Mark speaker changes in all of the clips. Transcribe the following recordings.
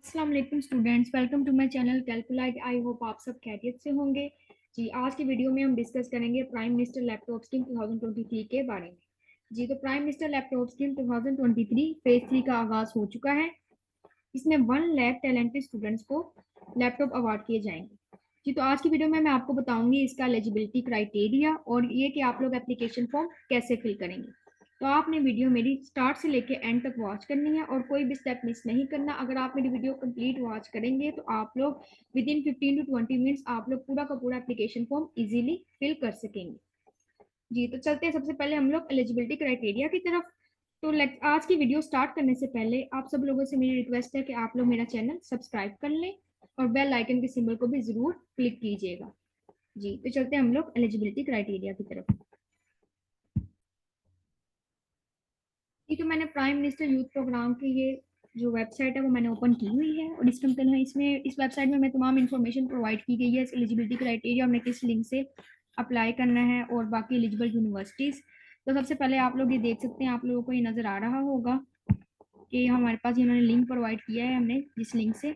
Speaker 1: अस्सलाम वालेकुम students, welcome to my channel calculate. I hope आप सब खैरियत से होंगे। जी, आज की वीडियो में हम डिस्कस करेंगे प्राइम मिनिस्टर लैपटॉप स्कीम 2023 के बारे में। जी, तो prime minister laptop scheme 2023 phase 3 का आगाज हो चुका है। इसमें 1 लाख टैलेंटेड स्टूडेंट्स को लैपटॉप अवार्ड किए जाएंगे। जी, तो आज की वीडियो में मैं आपको बताऊंगी इसका एलिजिबिलिटी क्राइटेरिया और ये कि आप लोग एप्लीकेशन फॉर्म कैसे फिल करेंगे। तो आपने वीडियो मेरी स्टार्ट से लेके एंड तक वॉच करनी है और कोई भी स्टेप मिस नहीं करना। अगर आप मेरी वीडियो कंप्लीट वॉच करेंगे तो आप लोग विद इन 15 टू 20 मिनट्स आप लोग पूरा का पूरा एप्लीकेशन फॉर्म इजीली फिल कर सकेंगे। जी, तो चलते हैं सबसे पहले हम लोग एलिजिबिलिटी क्राइटेरिया की तरफ। तो आज की वीडियो स्टार्ट करने से पहले आप सब लोगों से मेरी रिक्वेस्ट है कि आप लोग मेरा चैनल सब्सक्राइब कर लें और बेल आइकन के सिंबल को भी जरूर क्लिक कीजिएगा। जी, तो चलते हैं हम लोग एलिजिबिलिटी क्राइटेरिया की तरफ। ये तो मैंने प्राइम मिनिस्टर यूथ प्रोग्राम की ये जो वेबसाइट है वो मैंने ओपन की हुई है और इसमें इस वेबसाइट में तमाम इन्फॉर्मेशन प्रोवाइड की गई है। एलिजिबिलिटी क्राइटेरिया हमने किस लिंक से अप्लाई करना है और बाकी एलिजिबल यूनिवर्सिटीज़। तो सबसे पहले आप लोग ये देख सकते हैं, आप लोगों को ये नज़र आ रहा होगा कि हमारे पास इन्होंने लिंक प्रोवाइड किया है, हमने जिस लिंक से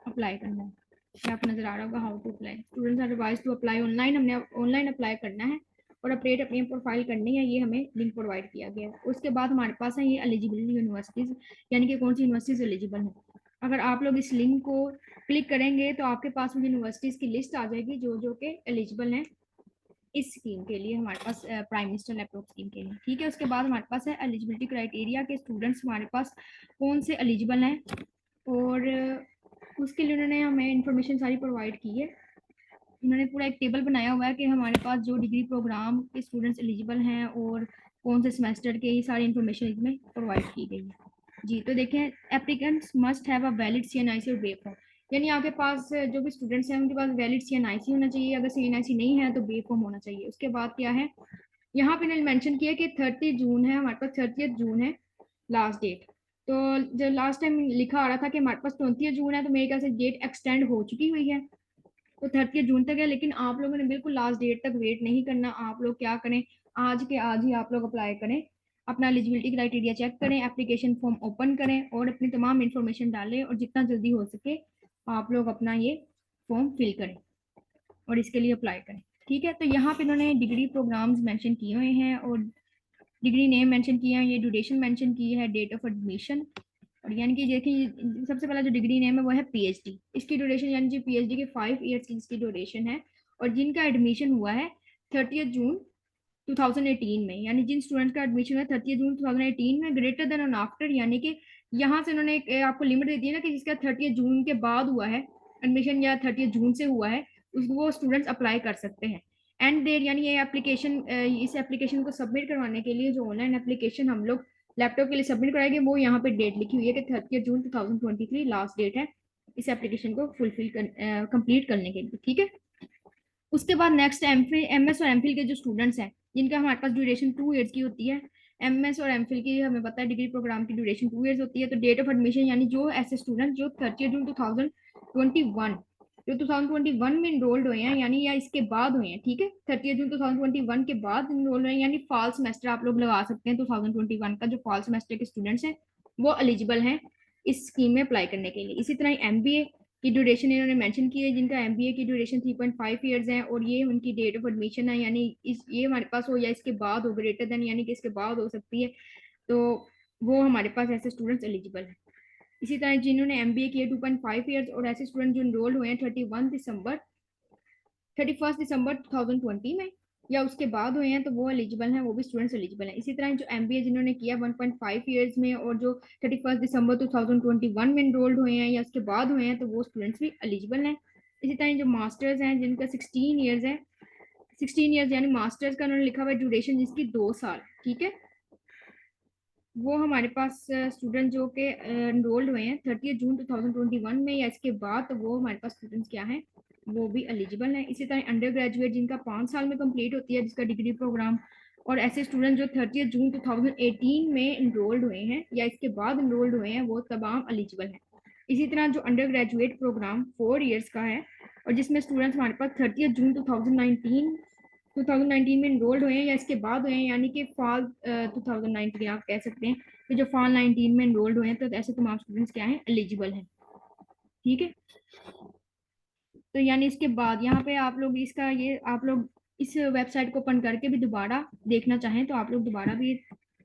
Speaker 1: अप्लाई करना है। ये आपको नज़र आ रहा होगा, how to apply. Students are advised to apply online. हमने ऑनलाइन अप्लाई करना है और अपडेट अपनी प्रोफाइल करनी है, ये हमें लिंक प्रोवाइड किया गया है। उसके बाद हमारे पास है ये एलिजिबिलिटी यूनिवर्सिटीज़, यानी कि कौन सी यूनिवर्सिटीज़ एलिजिबल है। अगर आप लोग इस लिंक को क्लिक करेंगे तो आपके पास यूनिवर्सिटीज़ की लिस्ट आ जाएगी जो जो के एलिजिबल हैं इस स्कीम के लिए, हमारे पास प्राइम मिनिस्टर लैपटॉप स्कीम के लिए। ठीक है, उसके बाद हमारे पास है एलिजिबिलिटी क्राइटेरिया के स्टूडेंट्स हमारे पास कौन से एलिजिबल हैं और उसके लिए उन्होंने हमें इंफॉर्मेशन सारी प्रोवाइड की है। उन्होंने पूरा एक टेबल बनाया हुआ है कि हमारे पास जो डिग्री प्रोग्राम के स्टूडेंट्स एलिजिबल हैं और कौन से सेमेस्टर के, ये सारी इंफॉर्मेशन इसमें प्रोवाइड की गई है। जी, तो देखें, applicants must have a valid CNIC और बे फॉर्म, यानी आपके पास जो भी स्टूडेंट्स हैं उनके पास वैलिड CNIC होना चाहिए। अगर CNIC नहीं है तो बे फॉर्म होना चाहिए। उसके बाद क्या है, यहाँ पे इन्होंने मेंशन किया कि 30 जून है, हमारे पास 30 जून है लास्ट डेट। तो जो लास्ट टाइम लिखा आ रहा था कि हमारे पास 20 जून है, तो मेरे ख्याल से डेट एक्सटेंड हो चुकी हुई है, तो 30 जून तक है। लेकिन आप लोगों ने बिल्कुल लास्ट डेट तक वेट नहीं करना। आप लोग क्या करें, आज के आज ही आप लोग अप्लाई करें, अपना एलिजिबिलिटी क्राइटेरिया चेक करें, एप्लीकेशन फॉर्म ओपन करें और अपनी तमाम इन्फॉर्मेशन डालें और जितना जल्दी हो सके आप लोग अपना ये फॉर्म फिल करें और इसके लिए अप्लाई करें। ठीक है, तो यहाँ पे इन्होंने डिग्री प्रोग्राम्स मेंशन किए हुए हैं और डिग्री नेम मेंशन किया है, ये ड्यूरेशन मेंशन की है, डेट ऑफ एडमिशन। और यानी कि देखिए, सबसे पहला जो डिग्री नेम है वो है PhD। इसकी ड्यूरेशन यानी कि PhD के 5 ईयर्स की इसकी ड्यूरेशन है और जिनका एडमिशन हुआ है 30 जून 2018 में, यानी जिन स्टूडेंट का एडमिशन है 30 जून 2018 में, ग्रेटर देन एंड आफ्टर, यानी कि यहाँ से उन्होंने एक आपको लिमिट दे दी है ना कि जिसका 30 जून के बाद हुआ है एडमिशन या 30 जून से हुआ है, वो स्टूडेंट्स अप्लाई कर सकते हैं। एंड डेट, यानी ये एप्लीकेशन, इस एप्लीकेशन को सबमिट करवाने के लिए जो ऑनलाइन एप्लीकेशन हम लोग लैपटॉप के लिए सबमिट कराएंगे, वो यहाँ पे डेट लिखी हुई है कि 30 जून 2023 लास्ट डेट है इस एप्लीकेशन को फुलफिल कंप्लीट करने के लिए। ठीक है, उसके बाद नेक्स्ट MS और MPhil के जो स्टूडेंट्स हैं जिनका हमारे पास ड्यूरेशन 2 ईयर्स की होती है। MS और MPhil की हमें पता है डिग्री प्रोग्राम की ड्यूरेशन 2 ईयर्स होती है। तो डेट ऑफ एडमिशन, यानी जो ऐसे स्टूडेंट जो 30 जून 2021 जो 2021 में इनरोल्ड हुए हैं, यानी या इसके बाद हुए हैं, ठीक है, 30 जून 2021 के बाद इनरोल हुए हैं, यानी फॉल सेमेस्टर आप लोग लगा सकते हैं। 2021 का जो फॉल सेमेस्टर के स्टूडेंट्स हैं वो एलिजिबल हैं इस स्कीम में अप्लाई करने के लिए। इसी तरह MBA की ड्यूरेशन इन्होंने मेंशन की है, जिनका MBA की ड्यूरेशन 3.5 ईयर्स है और ये उनकी डेट ऑफ एडमिशन है, यानी ये हमारे पास हो या इसके बाद हो, ग्रेटर देन यानी कि इसके बाद हो सकती है, तो वो हमारे पास ऐसे स्टूडेंट्स एलिजिबल हैं। इसी तरह जिन्होंने MBA किया 2.5 ईयर्स और ऐसे स्टूडेंट जो इनरोल्ड हुए हैं 31 दिसंबर 2020 में या उसके बाद हुए हैं, तो वो एलिजिबल हैं, वो भी स्टूडेंट्स एलिजिबल हैं। इसी तरह जो MBA जिन्होंने किया 1.5 ईयर्स में और जो 31 दिसंबर 2021 में इनरोल्ड हुए हैं या उसके बाद हुए हैं, तो वो स्टूडेंट्स भी एलिजिबल हैं। इसी तरह जो मास्टर्स हैं जिनका 16 ईयर्स है, 16 ईयर्स यानी मास्टर्स का उन्होंने लिखा हुआ है ड्यूरेशन जिसकी 2 साल, ठीक है, वो हमारे पास स्टूडेंट जो के एनरोल्ड हुए हैं 30 जून 2021 में या इसके बाद, तो वो हमारे पास स्टूडेंट्स क्या हैं, वो भी एलिजिबल हैं। इसी तरह अंडर ग्रेजुएट जिनका 5 साल में कंप्लीट होती है जिसका डिग्री प्रोग्राम, और ऐसे स्टूडेंट जो 30 जून 2018 में इनरोल्ड हुए हैं या इसके बाद इनरोल्ड हुए हैं, वो तमाम एलिजिबल हैं। इसी तरह जो अंडर ग्रेजुएट प्रोग्राम 4 ईयर्स का है और जिसमें स्टूडेंट्स हमारे पास 30 जून 2019 में इनरोल्ड हुए हैं या इसके बाद हुए हैं, यानी कि फॉल 2019 आप कह सकते हैं कि जो फॉल 19 में इनरोल्ड हुए हैं, तो ऐसे तमाम स्टूडेंट्स क्या हैं, एलिजिबल हैं। ठीक है। तो यानी इसके बाद यहाँ पे आप लोग इसका ये आप लोग इस वेबसाइट को ओपन करके भी दोबारा देखना चाहें तो आप लोग दोबारा भी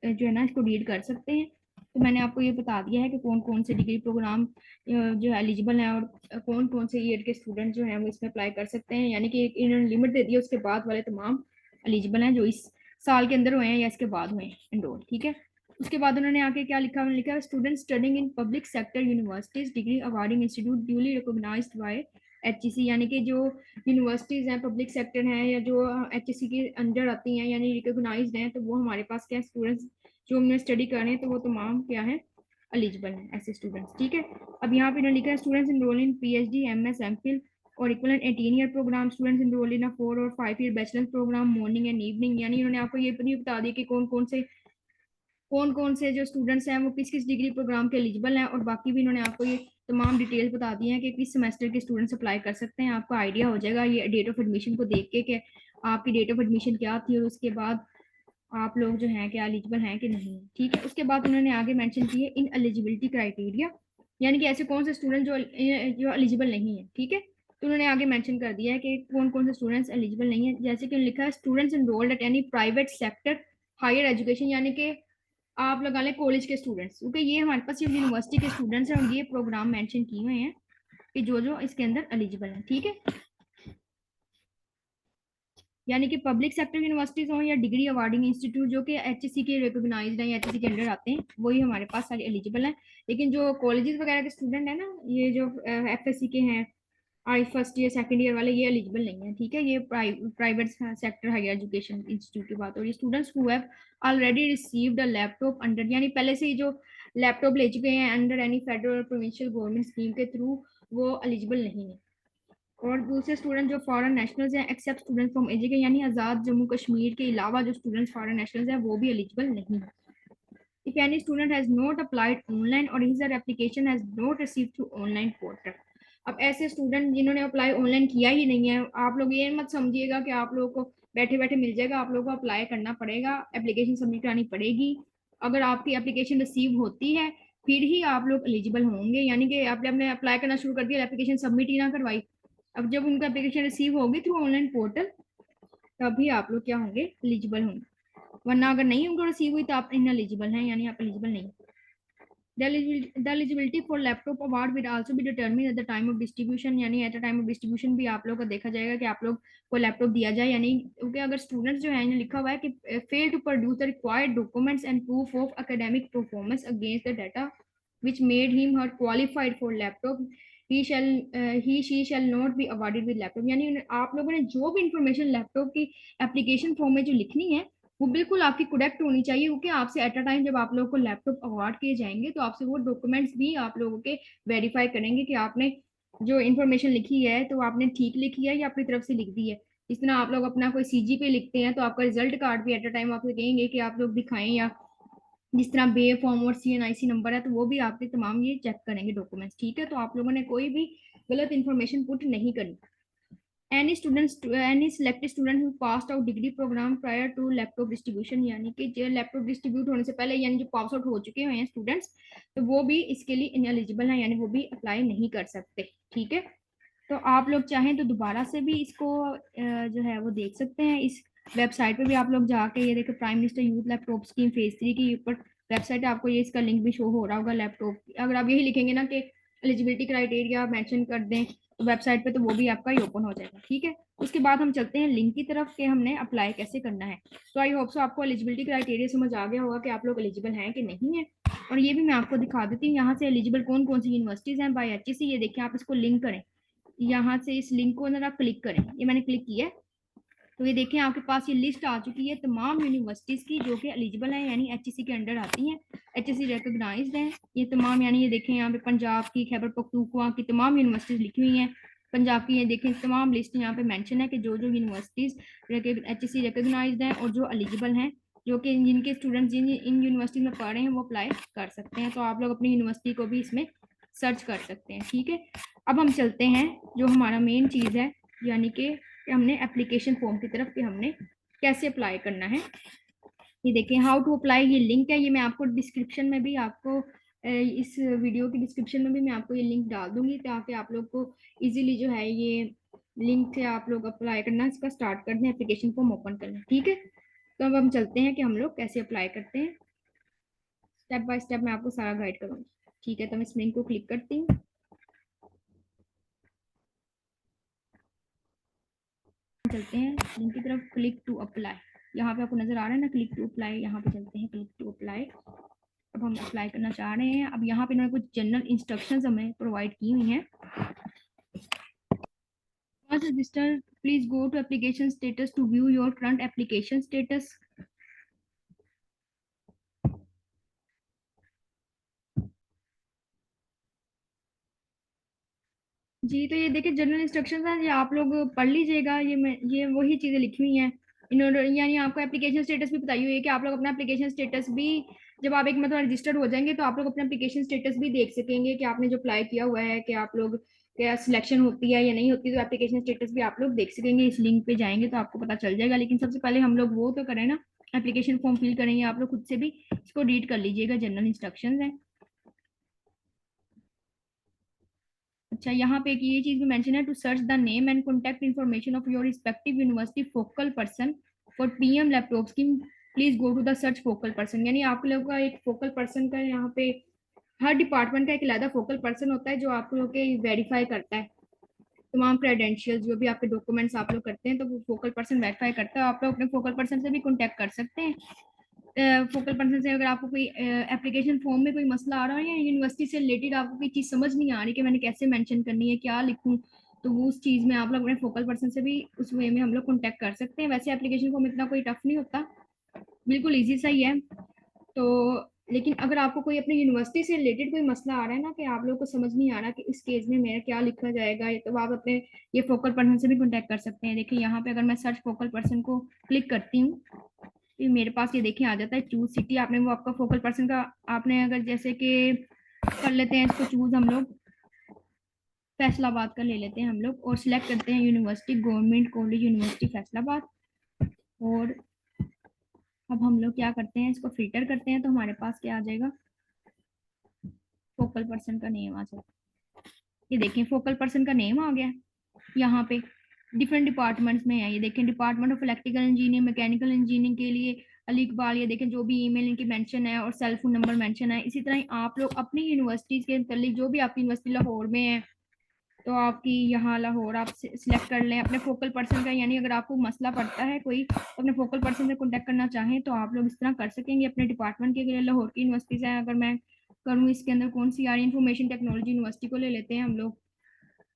Speaker 1: जो है ना इसको रीड कर सकते हैं। तो मैंने आपको ये बता दिया है कि कौन कौन से डिग्री प्रोग्राम जो एलिजिबल हैं और कौन कौन से ईयर के स्टूडेंट जो हैं वो इसमें अप्लाई कर सकते हैं। यानी कि इन्होंने लिमिट दे दी है, उसके बाद वाले तमाम एलिजिबल हैं जो इस साल के अंदर हुए हैं या इसके बाद हुए हैं एनरोल। ठीक है। उसके बाद उन्होंने आके क्या लिखा, उन्होंने लिखा student studying in public sector universities degree awarding institute duly recognized by HEC, यानी कि जो यूनिवर्सिटीज़ हैं पब्लिक सेक्टर हैं या जो एचईसी के अंडर आती हैं यानी रिकॉग्नाइज्ड हैं, तो वो हमारे पास क्या स्टूडेंट्स जो हमने स्टडी कर रहे हैं तो वो तमाम क्या है एलिजिबल हैं ऐसे स्टूडेंट्स। ठीक है। अब यहाँ पे इन्होंने लिखा है students enroll in PhD MS MPhil और equivalent 18 year program, students enroll in 4 और 5 year bachelor program morning and evening. यानी इन्होंने आपको ये भी बता दिया कि कौन कौन से जो स्टूडेंट्स हैं वो किस किस डिग्री प्रोग्राम के एलिजिबल हैं, और बाकी भी इन्होंने आपको ये तमाम डिटेल्स बता दी हैं कि किस सेमेस्टर के स्टूडेंट्स अप्लाई कर सकते हैं। आपको आइडिया हो जाएगा ये डेट ऑफ एडमिशन को देख के कि आपकी डेट ऑफ एडमिशन क्या थी और उसके बाद आप लोग जो हैं क्या एलिजिबल हैं कि नहीं। ठीक है। उसके बाद उन्होंने आगे मेंशन की है इन एलिजिबिलिटी क्राइटेरिया, यानी कि ऐसे कौन से स्टूडेंट जो एलिजिबल नहीं है। ठीक है। तो उन्होंने आगे मेंशन कर दिया है कि कौन कौन से स्टूडेंट्स एलिजिबल नहीं है, जैसे कि लिखा है students enrolled at any private sector higher education, यानी कि आप लगा लें कॉलेज के स्टूडेंट्स, क्योंकि ये हमारे पास सिर्फ यूनिवर्सिटी के स्टूडेंट्स हैं और ये प्रोग्राम मेंशन किए हुए हैं कि जो जो इसके अंदर एलिजिबल हैं। ठीक है। यानी कि पब्लिक सेक्टर यूनिवर्सिटीज हो या डिग्री अवार्डिंग इंस्टीट्यूट जो कि एचएससी के रिकॉग्नाइज्ड हैं या एचएससी के अंडर आते हैं, वही हमारे पास सारे एलिजिबल हैं। लेकिन जो कॉलेजेस वगैरह के स्टूडेंट है ना, ये जो एफएससी के हैं I first year second year वाले, ये एलिजिबल नहीं है। ठीक है। ये private sector higher education institute की बात हो रही है। Students who have already received a laptop under, यानी पहले से ही जो लैपटॉप ले चुके हैं अंडर एनी फेडरल और प्रोविंशियल गवर्नमेंट स्कीम के थ्रू, वो एलिजिबल नहीं है। और दूसरे स्टूडेंट जो फॉरेन नेशनल्स हैं except student from AJK, यानी आज़ाद जम्मू कश्मीर के अलावा जो स्टूडेंट्स फॉरेन नेशनल्स हैं वो भी एलिजिबल नहीं है। If any student has not applied online or his application has not received through online portal, अब ऐसे स्टूडेंट जिन्होंने अप्लाई ऑनलाइन किया ही नहीं है, आप लोग ये मत समझिएगा कि आप लोगों को बैठे बैठे मिल जाएगा, आप लोगों को अप्लाई करना पड़ेगा, एप्लीकेशन सबमिट करानी पड़ेगी। अगर आपकी एप्लीकेशन रिसीव होती है फिर ही आप लोग एलिजिबल होंगे, यानी कि आपने अप्लाई करना शुरू कर दिया, एप्लीकेशन सबमिट ही ना करवाई, अब जब उनका एप्लीकेशन रिसीव होगी थ्रू ऑनलाइन पोर्टल तभी आप लोग क्या होंगे एलिजिबल होंगे, वरना अगर नहीं उनको रिसीव हुई तो आप इन एलिजिबल हैं, यानी आप एलिजिबल नहीं। The eligibility for laptop award will also be determined at the time of distribution, यानी at the time of distribution भी आप लोग का देखा जाएगा कि आप लोग को लैपटॉप दिया जाए यानी, क्योंकि अगर स्टूडेंट्स जो है लिखा हुआ है कि fail to produce the required documents and proof of academic performance against the data which made him her qualified for laptop, he she shall not be awarded with laptop, यानी आप लोगों ने जो भी इंफॉर्मेशन लैपटॉप की application form में जो लिखनी है वो बिल्कुल आपकी करेक्ट होनी चाहिए, क्योंकि आपसे एट अ टाइम जब आप लोगों को लैपटॉप अवार्ड किए जाएंगे तो आपसे वो डॉक्यूमेंट्स भी आप लोगों के वेरीफाई करेंगे कि आपने जो इन्फॉर्मेशन लिखी है तो आपने ठीक लिखी है या अपनी तरफ से लिख दी है। इस तरह आप लोग अपना कोई सीजी पे लिखते हैं तो आपका रिजल्ट कार्ड भी एट अ टाइम आपसे कहेंगे कि आप लोग दिखाएं, या जिस तरह बे फॉर्म और सीएनआईसी नंबर है तो वो भी आपके तमाम ये चेक करेंगे डॉक्यूमेंट्स। ठीक है। तो आप लोगों ने कोई भी गलत इन्फॉर्मेशन पुट नहीं करनी। any selected student who passed out degree program prior to laptop distribution, यानी कि जो लैपटॉप डिस्ट्रीब्यूट होने से पहले यानी जो पास आउट हो चुके हैं स्टूडेंट्स तो वो भी इसके लिए इनएलिजिबल हैं, यानी वो भी अप्लाई नहीं कर सकते। ठीक है। तो आप लोग चाहें तो दोबारा से भी इसको जो है वो देख सकते हैं, इस वेबसाइट पे भी आप लोग जाके, ये देखो prime minister youth laptop scheme phase 3 की ऊपर वेबसाइट है, आपको ये इसका लिंक भी शो हो रहा होगा लैपटॉप, अगर आप यही लिखेंगे ना कि एलिजिबिलिटी क्राइटेरिया मेंशन कर दें तो वेबसाइट पे तो वो भी आपका ही ओपन हो जाएगा। ठीक है। उसके बाद हम चलते हैं लिंक की तरफ कि हमने अप्लाई कैसे करना है। तो आई होप सो आपको एलिजिबिलिटी क्राइटेरिया समझ आ गया होगा कि आप लोग एलिजिबल हैं कि नहीं है, और ये भी मैं आपको दिखा देती हूँ यहाँ से एलिजिबल कौन कौन सी यूनिवर्सिटीज़ हैं बाय एचईसी। ये देखिए आप इसको लिंक करें, यहाँ से इस लिंक को जरा क्लिक करें, ये मैंने क्लिक किया है तो ये देखें आपके पास ये लिस्ट आ चुकी है तमाम यूनिवर्सिटीज़ की जो कि एलिजिबल हैं यानी एचईसी के अंडर आती हैं, एचईसी रिकॉग्नाइज्ड हैं ये तमाम, यानी ये देखें यहाँ पे पंजाब की, खैबर पख्तूनख्वा की तमाम यूनिवर्सिटीज़ लिखी हुई हैं। पंजाब की ये देखें तमाम लिस्ट यहाँ पे मेंशन है कि जो जो यूनिवर्सिटीज़ एचईसी रिकॉग्नाइज्ड हैं और जो एलिजिबल हैं, जो कि जिनके स्टूडेंट्स जिन इन यूनिवर्सिटी में पढ़ रहे हैं वो अप्लाई कर सकते हैं। तो आप लोग अपनी यूनिवर्सिटी को भी इसमें सर्च कर सकते हैं। ठीक है। अब हम चलते हैं जो हमारा मेन चीज़ है, यानी कि हमने एप्लीकेशन फॉर्म की तरफ कि हमने कैसे अप्लाई करना है। ये देखिए हाउ टू अप्लाई, ये लिंक है, ये मैं आपको डिस्क्रिप्शन में भी आपको इस वीडियो की डिस्क्रिप्शन में भी मैं आपको ये लिंक डाल दूंगी, ताकि आप लोग को इजीली जो है ये लिंक से आप लोग अप्लाई करना इसका स्टार्ट कर दें, एप्लीकेशन फॉर्म ओपन करना। ठीक है, तो अब हम चलते हैं कि हम लोग कैसे अप्लाई करते हैं। स्टेप बाय स्टेप मैं आपको सारा गाइड करूँगी। ठीक है, तो मैं इस लिंक को क्लिक करती हूँ। चलते हैं लिंक की तरफ, क्लिक टू अप्लाई। यहाँ पे आपको नजर आ रहा है ना, क्लिक टू अप्लाई, यहाँ पे चलते हैं क्लिक टू अप्लाई। अब हम अप्लाई करना चाह रहे हैं। अब यहाँ पे इन्होंने कुछ जनरल इंस्ट्रक्शंस हमें प्रोवाइड की हुई हैं। Once registered, please go to application status to view your current application status. जी, तो ये देखिए जनरल इंस्ट्रक्शंस हैं, ये आप लोग पढ़ लीजिएगा। ये वही चीज़ें लिखी हुई हैं इन्होंने, यानी आपको एप्लीकेशन स्टेटस भी बताई हुई है कि आप लोग अपना एप्लीकेशन स्टेटस भी, जब आप एक मतलब रजिस्टर्ड हो जाएंगे तो आप लोग अपना एप्लीकेशन स्टेटस भी देख सकेंगे कि आपने जो अप्लाई किया हुआ है कि आप लोग क्या सिलेक्शन होती है या नहीं होती, तो एप्लीकेशन स्टेटस भी आप लोग देख सकेंगे। इस लिंक पे जाएंगे तो आपको पता चल जाएगा। लेकिन सबसे पहले हम लोग वो तो करें ना, एप्लीकेशन फॉर्म फिल करेंगे। आप लोग खुद से भी इसको रीड कर लीजिएगा, जनरल इंस्ट्रक्शंस है। अच्छा, यहाँ पे एक ये चीज भी मेंशन है, to search the name and contact information of your respective university focal person for PM laptop scheme, please go to the search focal person. यानी आप लोगों का एक फोकल पर्सन का यहाँ पे हर डिपार्टमेंट का एक अलग फोकल पर्सन होता है जो आप लोगों के वेरीफाई करता है तमाम क्रेडेंशियल, जो भी आपके डॉक्यूमेंट्स आप लोग करते हैं तो वो फोकल पर्सन वेरीफाई करता है। आप लोग अपने फोकल पर्सन से भी कॉन्टैक्ट कर सकते हैं। फोकल पर्सन से अगर आपको कोई एप्लीकेशन फॉर्म में कोई मसला आ रहा है या यूनिवर्सिटी से रिलेटेड आपको कोई चीज़ समझ नहीं आ रही कि मैंने कैसे मेंशन करनी है, क्या लिखूं, तो वो उस चीज़ में आप लोग अपने फोकल पर्सन से भी उस वे में हम लोग कॉन्टैक्ट कर सकते हैं। वैसे एप्लीकेशन फॉर्म इतना कोई टफ नहीं होता, बिल्कुल ईजी सा ही है। तो लेकिन अगर आपको कोई अपनी यूनिवर्सिटी से रिलेटेड कोई मसला आ रहा है ना, कि आप लोग को समझ नहीं आ रहा कि इस केस में मेरा क्या लिखा जाएगा, तो आप अपने ये फोकल पर्सन से भी कॉन्टैक्ट कर सकते हैं। देखिए यहाँ पे अगर मैं सर्च फोकल पर्सन को क्लिक करती हूँ, ये मेरे पास ये देखिए आ जाता है चूज सिटी। आपने वो आपका फोकल पर्सन का आपने अगर जैसे कि कर लेते हैं इसको चूज हम लोग, फैसलाबाद का ले लेते हैं हम लोग और सिलेक्ट करते हैं university, government college university Faisalabad. और अब हम लोग क्या करते हैं, इसको फिल्टर करते हैं तो हमारे पास क्या आ जाएगा, फोकल पर्सन का नेम आ जाएगा। ये देखें फोकल पर्सन का नेम आ गया। यहाँ पे डिफरेंट डिपार्टमेंट्स में है, ये देखें department of electrical engineering, mechanical engineering के लिए अली इकबाल, ये देखें जो भी ईमेल इनकी मेंशन है और सेल फोन नंबर मेंशन है। इसी तरह ही आप लोग अपनी यूनिवर्सिटीज के मतलब जो भी आपकी यूनिवर्सिटी लाहौर में है तो आपकी यहाँ लाहौर आप सिलेक्ट कर लें अपने फोकल पर्सन का। यानी अगर आपको मसला पड़ता है कोई तो अपने फोकल पर्सन से कॉन्टैक्ट करना चाहें तो आप लोग इस तरह कर सकेंगे अपने डिपार्टमेंट के लिए। लाहौर की यूनिवर्सिटीज है, अगर मैं करूँ इसके अंदर कौन सी आ रही, इंफॉर्मेशन टेक्नोलॉजी यूनिवर्सिटी को ले लेते हैं हम लोग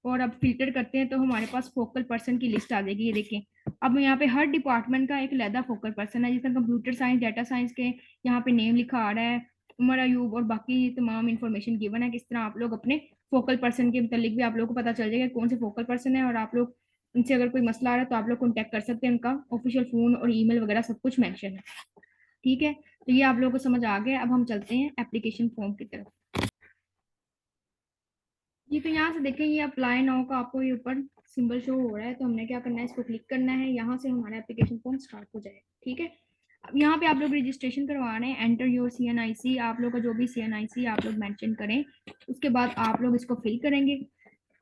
Speaker 1: और अब फिल्टर करते हैं तो हमारे पास फोकल पर्सन की लिस्ट आ जाएगी। ये देखें अब यहाँ पे हर डिपार्टमेंट का एक अलग फोकल पर्सन है, जैसे कंप्यूटर साइंस डाटा साइंस के यहाँ पे नेम लिखा आ रहा है उमर अयूब और बाकी तमाम इन्फॉर्मेशन गिवन है। किस तरह आप लोग अपने फोकल पर्सन के मतलब भी आप लोग को पता चल जाएगा कौन से फोकल पर्सन है और आप लोग उनसे अगर कोई मसला आ रहा है तो आप लोग कॉन्टैक्ट कर सकते हैं। उनका ऑफिशियल फोन और ईमेल वगैरह सब कुछ मेंशन है। ठीक है, तो ये आप लोगों को समझ आ गया। अब हम चलते हैं एप्लीकेशन फॉर्म की तरफ। जी, तो यहाँ से देखें ये अप्लाई नाउ का आपको ये ऊपर सिंबल शो हो रहा है, तो हमने क्या करना है, इसको क्लिक करना है। यहाँ से हमारा एप्लीकेशन फॉर्म स्टार्ट हो जाएगा। ठीक है, अब यहाँ पे आप लोग रजिस्ट्रेशन करवा रहे हैं, एंटर योर CNIC, आप लोग का जो भी CNIC आप लोग मेंशन करें, उसके बाद आप लोग इसको फिल करेंगे।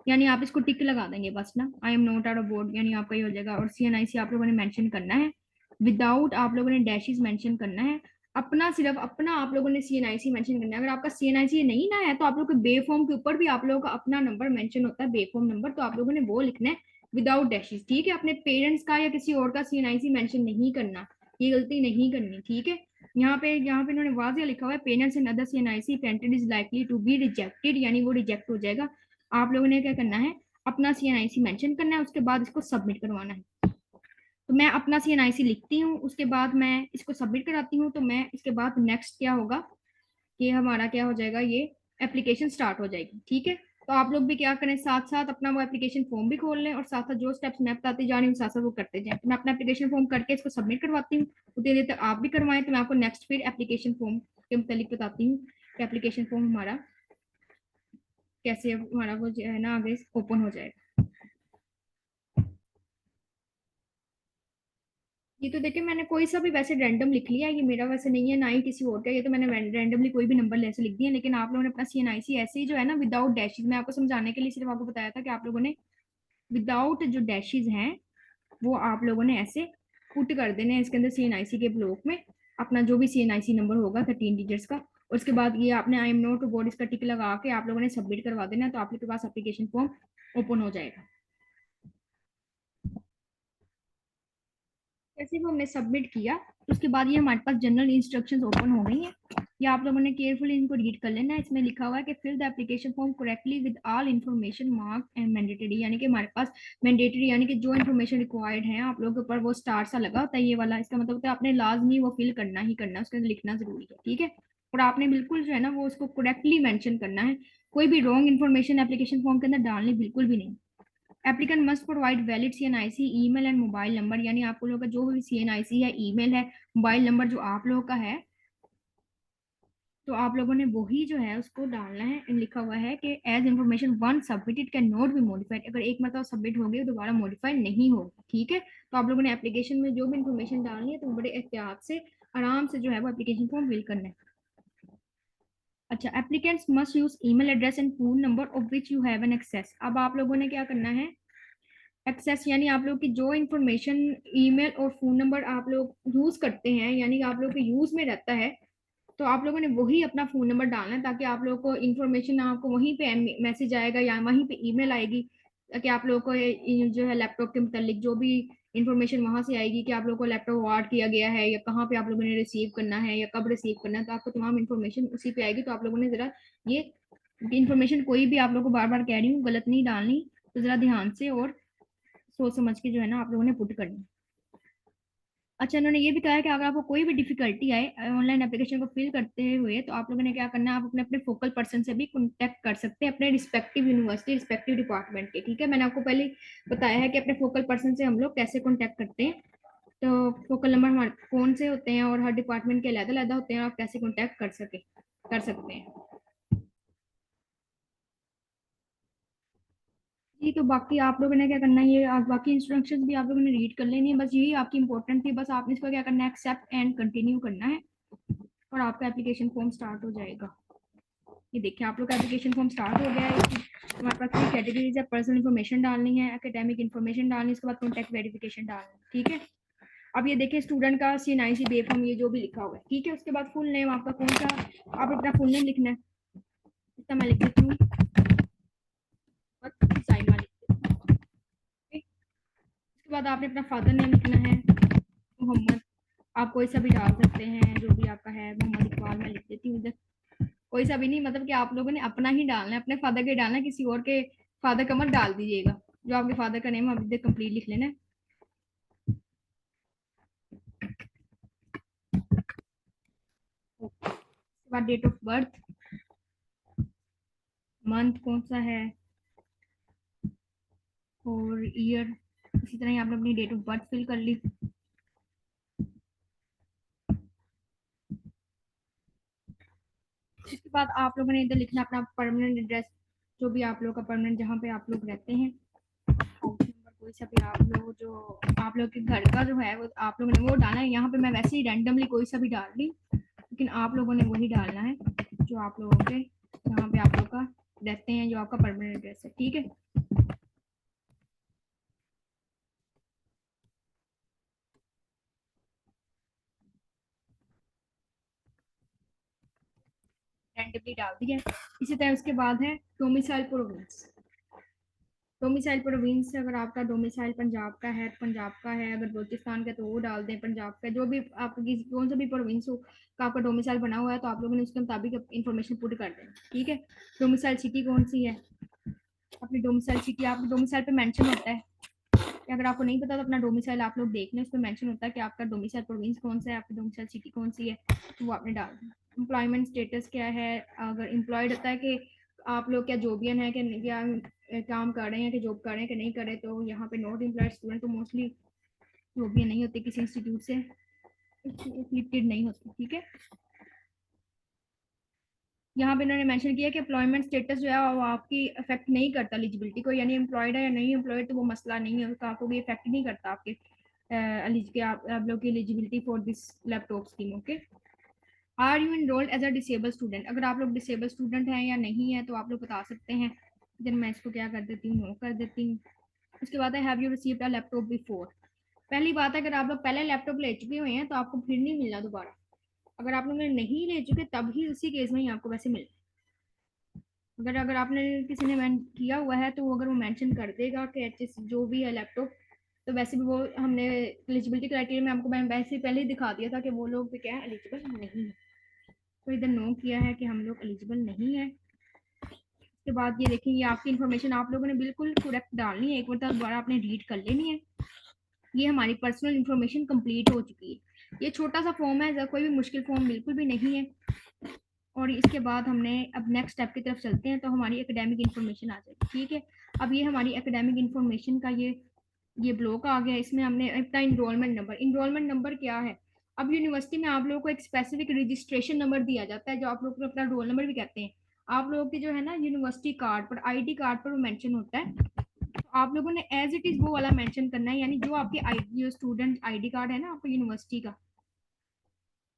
Speaker 1: यानी आप इसको टिक लगा देंगे बस ना, I am not out of board, यानी आपका ये हो जाएगा। और CNIC आप लोगों ने मेंशन करना है विदाउट, आप लोगों ने डैशेस मेंशन करना है अपना, सिर्फ अपना आप लोगों ने CNIC मेंशन करना है। अगर आपका CNIC नहीं ना है तो आप लोग के बे फॉर्म के ऊपर भी आप लोगों का अपना नंबर मेंशन होता है, बे फॉर्म नंबर, तो आप लोगों ने वो लिखना है विदाउट डैशेस। ठीक है, अपने पेरेंट्स का या किसी और का CNIC मेंशन नहीं करना, ये गलती नहीं करनी। ठीक है, यहाँ पे इन्होंने वाज़िया लिखा हुआ है, parents and other CNIC parented is likely to be rejected, यानी वो रिजेक्ट हो जाएगा। आप लोगों ने क्या करना है, अपना CNIC मेंशन करना है, उसके बाद इसको सबमिट करवाना है। तो मैं अपना CNIC लिखती हूँ, उसके बाद मैं इसको सबमिट कराती हूँ। तो मैं इसके बाद नेक्स्ट क्या होगा कि हमारा क्या हो जाएगा, ये एप्लीकेशन स्टार्ट हो जाएगी। ठीक है, तो आप लोग भी क्या करें, साथ साथ अपना वो एप्लीकेशन फॉर्म भी खोल लें और साथ साथ जो स्टेप्स मैं बताती जा रही हूँ साथ साथ वो करते जाएं। तो मैं अपना एप्लीकेशन फॉर्म करके इसको सबमिट करवाती हूँ, उतनी देर तक आप भी करवाएं। तो मैं आपको नेक्स्ट फिर एप्लीकेशन फॉर्म के मुतालिक बताती हूँ कि एप्लीकेशन फॉर्म हमारा कैसे हमारा वो जो है ना आगे ओपन हो जाएगा। ये तो देखिए मैंने कोई सा भी वैसे रैंडम लिख लिया, ये मेरा वैसे नहीं है ना ही किसी और का, ये तो मैंने रैंडमली कोई भी नंबर ऐसे लिख दिया। लेकिन आप लोगों ने अपना CNIC ऐसे ही जो है ना विदाउट डैशेज, मैं आपको समझाने के लिए सिर्फ आपको बताया था कि आप लोगों ने विदाउट जो डैशेज हैं वो आप लोगों ने ऐसे पुट कर देने हैं इसके अंदर CNIC के ब्लॉक में, अपना जो भी CNIC नंबर होगा 13 डिजिट्स का। उसके बाद ये आपने आई एम नॉट रोबोट इसका टिक लगा के आप लोगों ने सबमिट करवा देना है, तो आपके पास एप्लीकेशन फॉर्म ओपन हो जाएगा। जैसे वो हमने सबमिट किया तो उसके बाद ये हमारे पास जनरल इंस्ट्रक्शंस ओपन हो गई हैं। ये आप लोगों ने केयरफुली इनको रीड कर लेना है। इसमें लिखा हुआ है कि fill the application form correctly with all information mark and mandatory, यानी कि हमारे पास मैंडेटरी यानी कि जो इन्फॉर्मेशन रिक्वायर्ड है आप लोगों के ऊपर वो स्टार सा लगा होता है ये वाला, इसका मतलब होता है आपने लाजमी वो फिल करना ही करना है, उसके अंदर लिखना जरूरी है, ठीक है। और आपने बिल्कुल जो है ना वो उसको करेक्टली मेंशन करना है, कोई भी रॉन्ग इन्फॉर्मेशन एप्लीकेशन फॉर्म के अंदर डालनी बिल्कुल भी नहीं। Applicant must provide valid CNIC email and mobile number, यानी आप लोगों का जो भी CNIC है, ईमेल है, मोबाइल नंबर जो आप लोगों का है, तो आप लोगों ने वही जो है उसको डालना है। लिखा हुआ है कि as information once submitted can not be modified, अगर एक मतलब सबमिट हो गई तो दोबारा मॉडिफाइड नहीं होगी, ठीक है। तो आप लोगों ने एप्लीकेशन में जो भी इन्फॉर्मेशन डालनी है तो बड़े एहतियात से आराम से जो है वो एप्लीकेशन फॉर्म फिल करना है। अच्छा, applicants must use email address and phone number of which you have an access. अब आप लोगों ने क्या करना है, एक्सेस यानी आप लोग की जो इन्फॉर्मेशन ईमेल और फोन नंबर आप लोग यूज करते हैं यानी कि आप लोग के यूज में रहता है, तो आप लोगों ने वही अपना फोन नंबर डालना है ताकि आप लोगों को इन्फॉर्मेशन आपको वहीं पे मैसेज आएगा या वहीं पे ईमेल आएगी, ताकि आप लोगों को जो है लैपटॉप के मुतालिक जो भी इंफॉर्मेशन वहां से आएगी कि आप लोगों को लैपटॉप अवार्ड किया गया है या कहाँ पे आप लोगों ने रिसीव करना है या कब रिसीव करना है, तो आपको तमाम इन्फॉर्मेशन उसी पे आएगी। तो आप लोगों ने जरा ये इन्फॉर्मेशन कोई भी आप लोग को बार बार कह रही हूँ गलत नहीं डालनी, तो जरा ध्यान से और सोच समझ के जो है ना आप लोगों ने पुट करनी। अच्छा, इन्होंने ये भी कहा है कि अगर आपको कोई भी डिफिकल्टी आए ऑनलाइन एप्लीकेशन को फिल करते हुए तो आप लोगों ने क्या करना है, आप अपने अपने फोकल पर्सन से भी कॉन्टेक्ट कर सकते हैं, अपने रिस्पेक्टिव यूनिवर्सिटी रिस्पेक्टिव डिपार्टमेंट के, ठीक है। मैंने आपको पहले बताया है कि अपने फोकल पर्सन से हम लोग कैसे कॉन्टेक्ट करते हैं। तो फोकल नंबर हमारे कौन से होते हैं और हर डिपार्टमेंट के अलग अलग होते हैं, आप कैसे कॉन्टेक्ट कर सकते हैं। जी, तो बाकी आप लोगों ने क्या करना है, ये बाकी इंस्ट्रक्शंस भी आप लोगों ने रीड कर लेनी है, बस यही आपकी इंपॉर्टेंट थी। बस आपने इसको क्या करना है, एक्सेप्ट एंड कंटिन्यू करना है और आपका एप्लीकेशन फॉर्म स्टार्ट हो जाएगा। ये देखिए आप लोग का एप्लीकेशन फॉर्म स्टार्ट हो गया है। हमारे पास 3 कैटेगरीज है, पर्सनल इन्फॉर्मेशन डालनी है, एकेडमिक इन्फॉर्मेशन डालनी है, उसके बाद कॉन्टैक्ट वेरिफिकेशन डालना है, ठीक है। अब ये देखिए स्टूडेंट का CNIC बेफॉर्म ये जो भी लिखा हुआ है, ठीक है। उसके बाद फुल नेम आपका कौन सा, आप अपना फुल नेम लिखना है, इसका मैं लिख देती हूँ, साइमा लिख देती हूँ, ठीक। उसके बाद आपने अपना फादर नेम लिखना है, मोहम्मद, आप कोई सा भी डाल सकते हैं जो भी आपका है, मोहम्मद इकबाल मैं लिख देती हूँ इधर। कोई सा भी नहीं, मतलब कि आप लोगों ने अपना ही डालना है, अपने फादर के डालना है, किसी और के फादर का मत डाल दीजिएगा। जो आपके फादर का नेम आप इधर कंप्लीट लिख लेना है। उसके बाद डेट ऑफ बर्थ, मंथ कौन सा है और ईयर, इसी तरह ही आपने अपनी डेट ऑफ बर्थ फिल कर ली। इसके बाद आप लोगों ने इधर लिखना अपना परमानेंट एड्रेस, जो भी आप लोग का परमानेंट जहाँ पे आप लोग रहते हैं, हाउस नंबर कोई सा भी आप लोग जो आप लोग के घर का जो है वो आप लोगों ने वो डालना है। यहाँ पे मैं वैसे ही रैंडमली कोई सा भी डाल रही, लेकिन आप लोगों ने वही डालना है जो आप लोगों के जहाँ पे आप लोग का रहते हैं, जो आपका परमानेंट एड्रेस है, ठीक है। रैंडमली डाल दिया है। इसी तरह उसके बाद है डोमिसाइल प्रोविंस। डोमिसाइल प्रोविंस अगर आपका डोमिसाइल पंजाब का है तो पंजाब का है, अगर बलूचिस्तान का तो वो डाल दें, पंजाब का जो भी आपका कौन सा भी प्रोविंस हो का आपका डोमिसाइल बना हुआ है तो आप लोगों ने उसके मुताबिक इन्फॉर्मेशन पुट कर दें, ठीक है। डोमिसाइल सिटी कौन सी है, अपनी डोमिसाइल सिटी आपके डोमिसाइल पे मेंशन होता है, अगर आपको नहीं पता तो अपना डोमिसाइल आप लोग देख लें, उस पर मेंशन होता है कि आपका डोमिसाइल प्रोविंस कौन सा है, आपकी डोमिसाइल सिटी कौन सी है, तो वो आपने डाल दिया। एम्प्लॉयमेंट स्टेटस क्या है, अगर एम्प्लॉयड होता है कि आप लोग क्या जॉबियन है कि क्या काम कर रहे हैं कि जॉब कर रहे हैं कि नहीं कर रहे, तो यहाँ पे नॉट एम्प्लॉयड स्टूडेंट तो मोस्टली जॉबियन नहीं होते, किसी इंस्टीट्यूट से रिलेटेड नहीं होती, ठीक है। यहाँ पे इन्होंने मेंशन किया कि एम्प्लॉयमेंट स्टेटस जो है वो आपकी अफेक्ट नहीं करता एलिजिबिलिटी को, यानी एम्प्लॉयड है या नहीं एम्प्लॉयड तो वो मसला नहीं है, उसका आपको भी इफेक्ट नहीं करता आपके आप लोग की eligibility for this laptop scheme. Okay, are you enrolled as a disable student, अगर आप लोग डिसेबल स्टूडेंट हैं या नहीं है तो आप लोग बता सकते हैं। देन मैं इसको क्या कर देती हूँ, नो कर देती हूँ। उसके बाद है have you received a laptop before. पहली बात है, अगर आप लोग पहले लैपटॉप ले चुके हुए हैं तो आपको फिर नहीं मिलना दोबारा। अगर आप लोग नहीं ले चुके तब ही उसी केस में ही आपको वैसे मिले। अगर अगर आपने किसी ने किया हुआ है तो अगर वो मेंशन कर देगा कि एच जो भी है लैपटॉप, तो वैसे भी वो हमने एलिजिबिलिटी क्राइटेरिया में आपको मैंने वैसे पहले ही दिखा दिया था कि वो लोग भी क्या है, एलिजिबल नहीं है। तो इधर नो किया है कि हम लोग एलिजिबल नहीं है। उसके बाद ये देखें, ये आपकी इन्फॉर्मेशन आप लोगों ने बिल्कुल करेक्ट डालनी है, एक बार दोबारा आपने रीड कर लेनी है। ये हमारी पर्सनल इन्फॉर्मेशन कंप्लीट हो चुकी है। ये छोटा सा फॉर्म है, कोई भी मुश्किल फॉर्म बिल्कुल भी नहीं है। और इसके बाद हमने अब नेक्स्ट स्टेप की तरफ चलते हैं, तो हमारी एकेडमिक इन्फॉर्मेशन आ जाएगी। ठीक है, अब ये हमारी एकेडमिक इन्फॉर्मेशन का ये ब्लॉक आ गया। इसमें हमने अपना इनरोलमेंट नंबर क्या है। अब यूनिवर्सिटी में आप लोगों को एक स्पेसिफिक रजिस्ट्रेशन नंबर दिया जाता है, जो आप लोग को अपना रोल नंबर भी कहते हैं। आप लोगों के जो है ना यूनिवर्सिटी कार्ड पर, आईडी कार्ड पर वो मेंशन होता है, तो आप लोगों ने एज इट इज वो वाला मेंशन करना है। यानी जो आपके जो स्टूडेंट आईडी कार्ड है ना आपको यूनिवर्सिटी का,